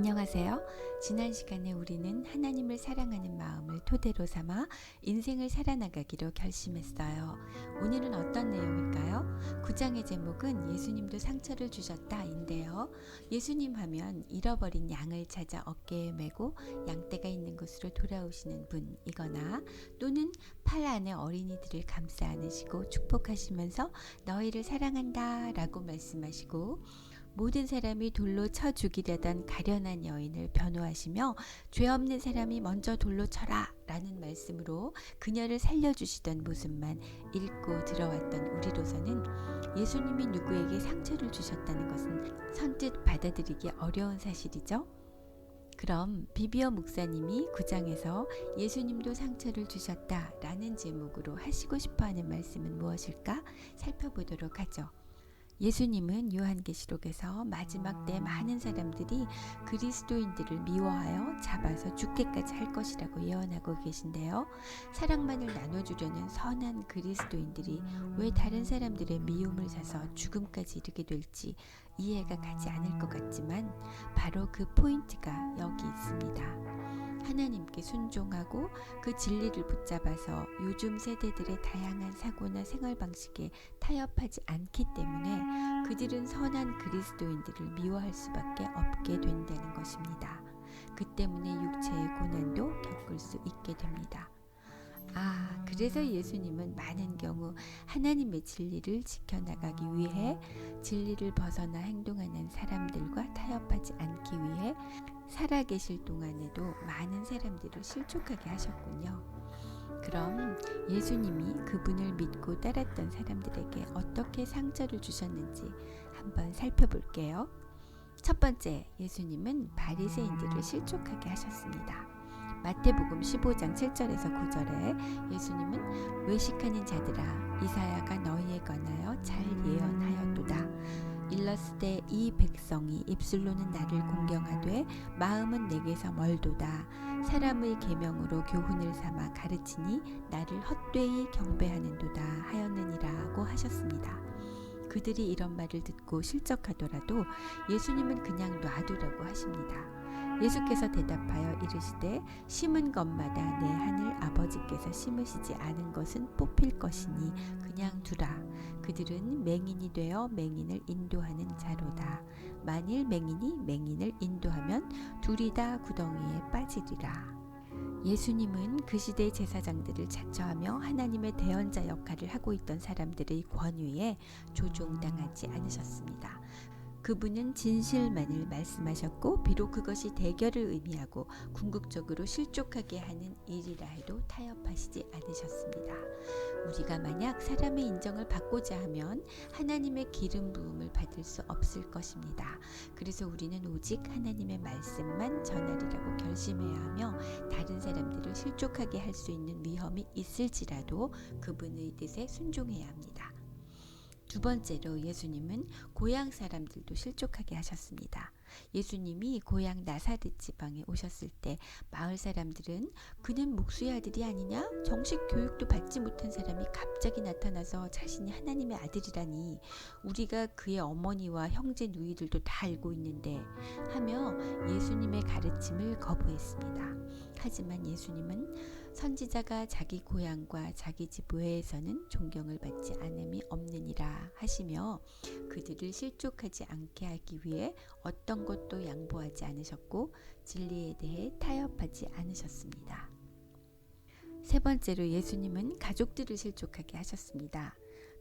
안녕하세요. 지난 시간에 우리는 하나님을 사랑하는 마음을 토대로 삼아 인생을 살아나가기로 결심했어요. 오늘은 어떤 내용일까요? 9장의 제목은 예수님도 상처를 주셨다인데요. 예수님 하면 잃어버린 양을 찾아 어깨에 메고 양떼가 있는 곳으로 돌아오시는 분이거나 또는 팔 안에 어린이들을 감싸 안으시고 축복하시면서 너희를 사랑한다 라고 말씀하시고 모든 사람이 돌로 쳐 죽이려던 가련한 여인을 변호하시며 죄 없는 사람이 먼저 돌로 쳐라 라는 말씀으로 그녀를 살려주시던 모습만 읽고 들어왔던 우리로서는 예수님이 누구에게 상처를 주셨다는 것은 선뜻 받아들이기 어려운 사실이죠. 그럼 비비어 목사님이 9장에서 예수님도 상처를 주셨다 라는 제목으로 하시고 싶어하는 말씀은 무엇일까 살펴보도록 하죠. 예수님은 요한계시록에서 마지막 때 많은 사람들이 그리스도인들을 미워하여 잡아서 죽게까지 할 것이라고 예언하고 계신데요. 사랑만을 나눠주려는 선한 그리스도인들이 왜 다른 사람들의 미움을 사서 죽음까지 이르게 될지 이해가 가지 않을 것 같지만 바로 그 포인트가 여기 있습니다. 하나님께 순종하고 그 진리를 붙잡아서 요즘 세대들의 다양한 사고나 생활 방식에 타협하지 않기 때문에 그들은 선한 그리스도인들을 미워할 수밖에 없게 된다는 것입니다. 그 때문에 육체의 고난도 겪을 수 있게 됩니다. 그래서 예수님은 많은 경우 하나님의 진리를 지켜나가기 위해 진리를 벗어나 행동하는 사람들과 타협하지 않기 위해 살아계실 동안에도 많은 사람들을 실족하게 하셨군요. 그럼 예수님이 그분을 믿고 따랐던 사람들에게 어떻게 상처를 주셨는지 한번 살펴볼게요. 첫 번째, 예수님은 바리새인들을 실족하게 하셨습니다. 마태복음 15장 7절에서 9절에 예수님은 외식하는 자들아 이사야가 너희에 관하여 잘 예언하였도다. 일렀으되 이 백성이 입술로는 나를 공경하되 마음은 내게서 멀도다. 사람의 계명으로 교훈을 삼아 가르치니 나를 헛되이 경배하는도다 하였느니라고 하셨습니다. 그들이 이런 말을 듣고 실족하더라도 예수님은 그냥 놔두라고 하십니다. 예수께서 대답하여 이르시되 심은 것마다 내 하늘 아버지께서 심으시지 않은 것은 뽑힐 것이니 그냥 두라. 그들은 맹인이 되어 맹인을 인도하는 자로다. 만일 맹인이 맹인을 인도하면 둘이 다 구덩이에 빠지리라. 예수님은 그 시대 제사장들을 자처하며 하나님의 대언자 역할을 하고 있던 사람들의 권위에 조종당하지 않으셨습니다. 그분은 진실만을 말씀하셨고 비록 그것이 대결을 의미하고 궁극적으로 실족하게 하는 일이라 해도 타협하시지 않으셨습니다. 우리가 만약 사람의 인정을 받고자 하면 하나님의 기름 부음을 받을 수 없을 것입니다. 그래서 우리는 오직 하나님의 말씀만 전하리라고 결심해야 하며 다른 사람들을 실족하게 할 수 있는 위험이 있을지라도 그분의 뜻에 순종해야 합니다. 두 번째로 예수님은 고향 사람들도 실족하게 하셨습니다. 예수님이 고향 나사렛 지방에 오셨을 때 마을 사람들은 그는 목수의 아들이 아니냐? 정식 교육도 받지 못한 사람이 갑자기 나타나서 자신이 하나님의 아들이라니 우리가 그의 어머니와 형제 누이들도 다 알고 있는데 하며 예수님의 가르침을 거부했습니다. 하지만 예수님은 선지자가 자기 고향과 자기 집 외에서는 존경을 받지 않음이 없느니라 하시며 그들을 실족하지 않게 하기 위해 어떤 것도 양보하지 않으셨고 진리에 대해 타협하지 않으셨습니다. 세 번째로 예수님은 가족들을 실족하게 하셨습니다.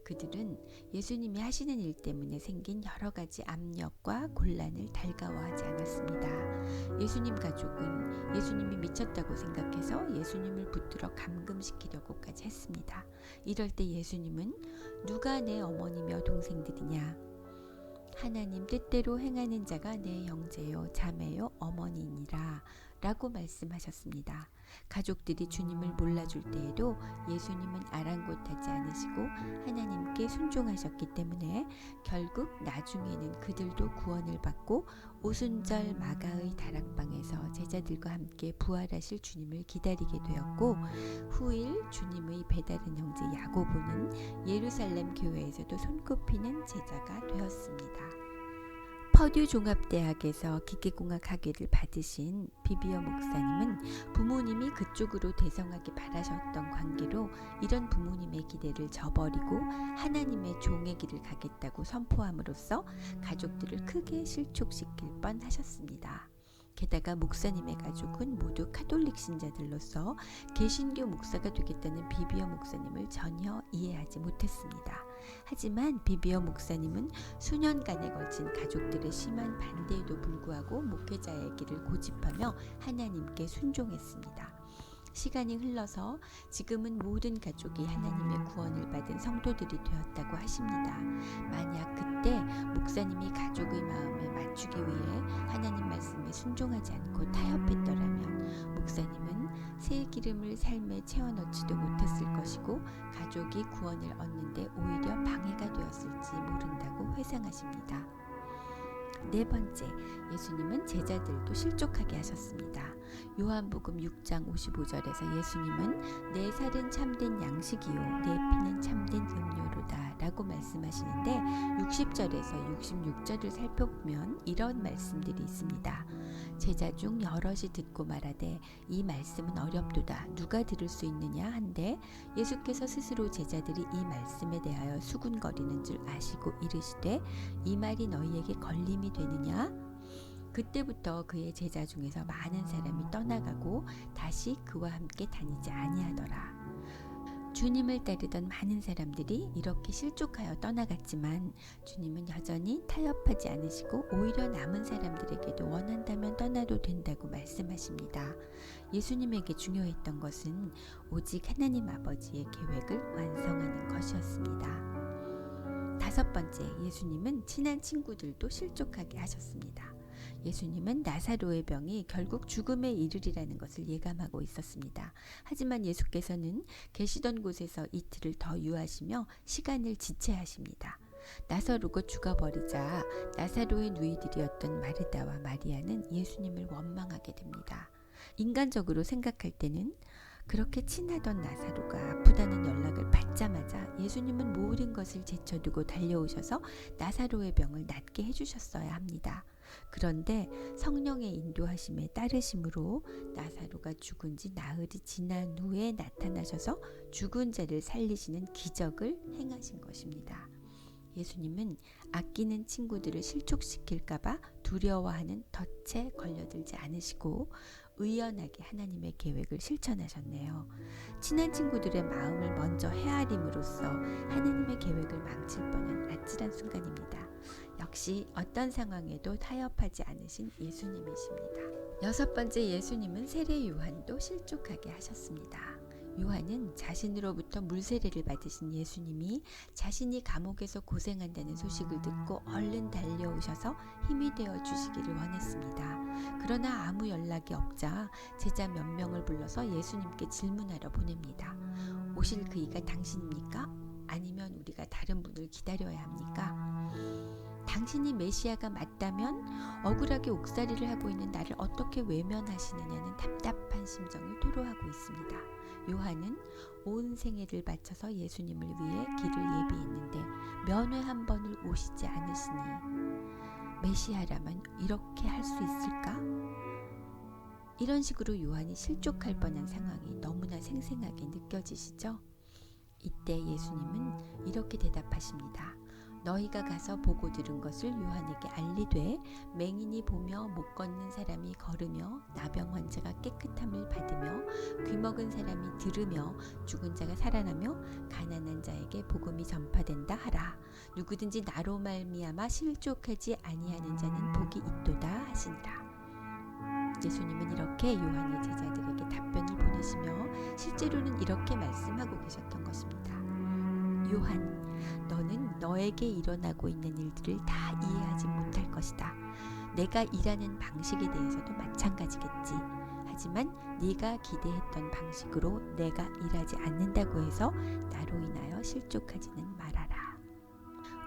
그들은 예수님이 하시는 일 때문에 생긴 여러 가지 압력과 곤란을 달가워하지 않았습니다. 예수님 가족은 예수님이 미쳤다고 생각해서 예수님을 붙들어 감금시키려고까지 했습니다. 이럴 때 예수님은 누가 내 어머니며 동생들이냐? 하나님 뜻대로 행하는 자가 내 형제요 자매요 어머니니라 라고 말씀하셨습니다. 가족들이 주님을 몰라줄 때에도 예수님은 아랑곳하지 않으시고 하나님께 순종하셨기 때문에 결국 나중에는 그들도 구원을 받고 오순절 마가의 다락방에서 제자들과 함께 부활하실 주님을 기다리게 되었고 후일 주님의 배다른 형제 야고보는 예루살렘 교회에서도 손꼽히는 제자가 되었습니다. 퍼듀 종합대학에서 기계공학 학위를 받으신 비비어 목사님은 부모님이 그쪽으로 대성하기 바라셨던 관계로 이런 부모님의 기대를 저버리고 하나님의 종의 길을 가겠다고 선포함으로써 가족들을 크게 실족시킬 뻔하셨습니다. 게다가 목사님의 가족은 모두 카톨릭 신자들로서 개신교 목사가 되겠다는 비비어 목사님을 전혀 이해하지 못했습니다. 하지만 비비어 목사님은 수년간에 걸친 가족들의 심한 반대에도 불구하고 목회자의 길을 고집하며 하나님께 순종했습니다. 시간이 흘러서 지금은 모든 가족이 하나님의 구원을 받은 성도들이 되었다고 하십니다. 만약 그때 목사님이 가족의 마음에 맞추기 위해 하나님 말씀에 순종하지 않고 타협했더라면 목사님은 새 기름을 삶에 채워넣지도 못했을 것이고 가족이 구원을 얻는데 오히려 방해가 되었을지 모른다고 회상하십니다. 네 번째, 예수님은 제자들도 실족하게 하셨습니다. 요한복음 6장 55절에서 예수님은 내 살은 참된 양식이요 내 피는 참된 음료로다 라고 말씀하시는데 60절에서 66절을 살펴보면 이런 말씀들이 있습니다. 제자 중 여럿이 듣고 말하되 이 말씀은 어렵도다 누가 들을 수 있느냐 한데 예수께서 스스로 제자들이 이 말씀에 대하여 수군거리는 줄 아시고 이르시되 이 말이 너희에게 걸림이 되느냐? 그때부터 그의 제자 중에서 많은 사람이 떠나가고 다시 그와 함께 다니지 아니하더라. 주님을 따르던 많은 사람들이 이렇게 실족하여 떠나갔지만 주님은 여전히 타협하지 않으시고 오히려 남은 사람들에게도 원한다면 떠나도 된다고 말씀하십니다. 예수님에게 중요했던 것은 오직 하나님 아버지의 계획을 완성하는 것이었습니다. 다섯 번째, 예수님은 친한 친구들도 실족하게 하셨습니다. 예수님은 나사로의 병이 결국 죽음에 이르리라는 것을 예감하고 있었습니다. 하지만 예수께서는 계시던 곳에서 이틀을 더 유하시며 시간을 지체하십니다. 나사로가 죽어버리자 나사로의 누이들이었던 마르다와 마리아는 예수님을 원망하게 됩니다. 인간적으로 생각할 때는 그렇게 친하던 나사로가 아프다는 연락을 받자마자 예수님은 모든 것을 제쳐두고 달려오셔서 나사로의 병을 낫게 해주셨어야 합니다. 그런데 성령의 인도하심에 따르심으로 나사로가 죽은 지 나흘이 지난 후에 나타나셔서 죽은 자를 살리시는 기적을 행하신 것입니다. 예수님은 아끼는 친구들을 실족시킬까봐 두려워하는 덫에 걸려들지 않으시고 의연하게 하나님의 계획을 실천하셨네요. 친한 친구들의 마음을 먼저 헤아림으로써 하나님의 계획을 망칠 뻔한 아찔한 순간입니다. 역시 어떤 상황에도 타협하지 않으신 예수님이십니다. 여섯 번째, 예수님은 세례 요한도 실족하게 하셨습니다. 요한은 자신으로부터 물세례를 받으신 예수님이 자신이 감옥에서 고생한다는 소식을 듣고 얼른 달려오셔서 힘이 되어 주시기를 원했습니다. 그러나 아무 연락이 없자 제자 몇 명을 불러서 예수님께 질문하러 보냅니다. 오실 그이가 당신입니까? 아니면 우리가 다른 분을 기다려야 합니까? 당신이 메시아가 맞다면 억울하게 옥살이를 하고 있는 나를 어떻게 외면하시느냐는 답답한 심정을 토로하고 있습니다. 요한은 온 생애를 바쳐서 예수님을 위해 길을 예비했는데 면회 한 번을 오시지 않으시니 메시아라면 이렇게 할 수 있을까? 이런 식으로 요한이 실족할 뻔한 상황이 너무나 생생하게 느껴지시죠? 이때 예수님은 이렇게 대답하십니다. 너희가 가서 보고 들은 것을 요한에게 알리되 맹인이 보며 못 걷는 사람이 걸으며 나병 환자가 깨끗함을 받으며 귀먹은 사람이 들으며 죽은 자가 살아나며 가난한 자에게 복음이 전파된다 하라. 누구든지 나로 말미암아 실족하지 아니하는 자는 복이 있도다 하시니라. 예수님은 이렇게 요한의 제자들에게 답변을 보내시며 실제로는 이렇게 말씀하고 계셨던 것입니다. 요한, 너는 너에게 일어나고 있는 일들을 다 이해하지 못할 것이다. 내가 일하는 방식에 대해서도 마찬가지겠지. 하지만 네가 기대했던 방식으로 내가 일하지 않는다고 해서 나로 인하여 실족하지는 말아라.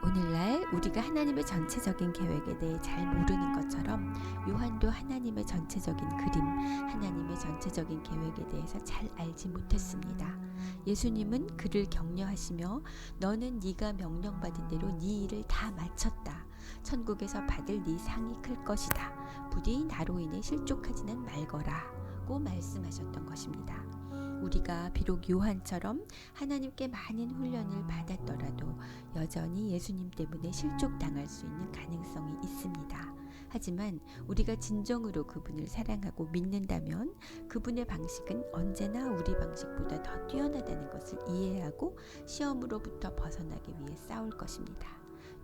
오늘날 우리가 하나님의 전체적인 계획에 대해 잘 모르는 것처럼 요한도 하나님의 전체적인 그림, 하나님의 전체적인 계획에 대해서 잘 알지 못했습니다. 예수님은 그를 격려하시며 너는 네가 명령받은 대로 네 일을 다 마쳤다. 천국에서 받을 네 상이 클 것이다. 부디 나로 인해 실족하지는 말거라고 말씀하셨던 것입니다. 우리가 비록 요한처럼 하나님께 많은 훈련을 받았더라도 여전히 예수님 때문에 실족당할 수 있는 가능성이 있습니다. 하지만 우리가 진정으로 그분을 사랑하고 믿는다면 그분의 방식은 언제나 우리 방식보다 더 뛰어나다는 것을 이해하고 시험으로부터 벗어나기 위해 싸울 것입니다.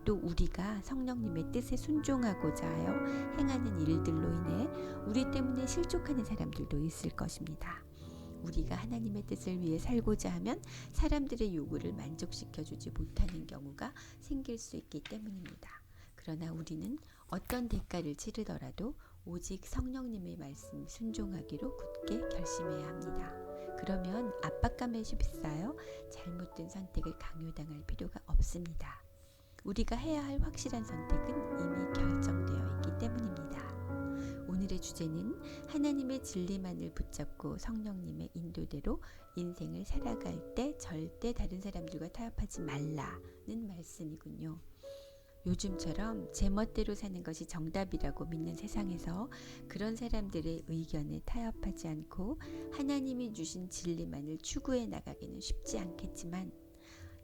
또 우리가 성령님의 뜻에 순종하고자 하여 행하는 일들로 인해 우리 때문에 실족하는 사람들도 있을 것입니다. 우리가 하나님의 뜻을 위해 살고자 하면 사람들의 요구를 만족시켜주지 못하는 경우가 생길 수 있기 때문입니다. 그러나 우리는 어떤 대가를 치르더라도 오직 성령님의 말씀 순종하기로 굳게 결심해야 합니다. 그러면 압박감에 휩싸여 잘못된 선택을 강요당할 필요가 없습니다. 우리가 해야 할 확실한 선택은 이미 결정되어 있기 때문입니다. 오늘의 주제는 하나님의 진리만을 붙잡고 성령님의 인도대로 인생을 살아갈 때 절대 다른 사람들과 타협하지 말라는 말씀이군요. 요즘처럼 제 멋대로 사는 것이 정답이라고 믿는 세상에서 그런 사람들의 의견에 타협하지 않고 하나님이 주신 진리만을 추구해 나가기는 쉽지 않겠지만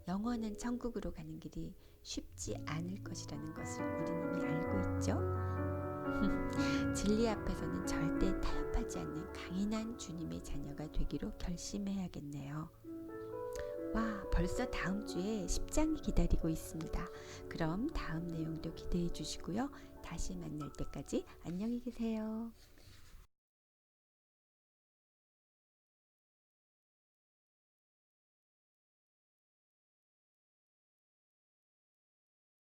영원한 천국으로 가는 길이 쉽지 않을 것이라는 것을 우리는 이미 알고 있죠? 진리 앞에서는 절대 타협하지 않는 강인한 주님의 자녀가 되기로 결심해야겠네요. 와, 벌써 다음 주에 10장이 기다리고 있습니다. 그럼 다음 내용도 기대해 주시고요. 다시 만날 때까지 안녕히 계세요.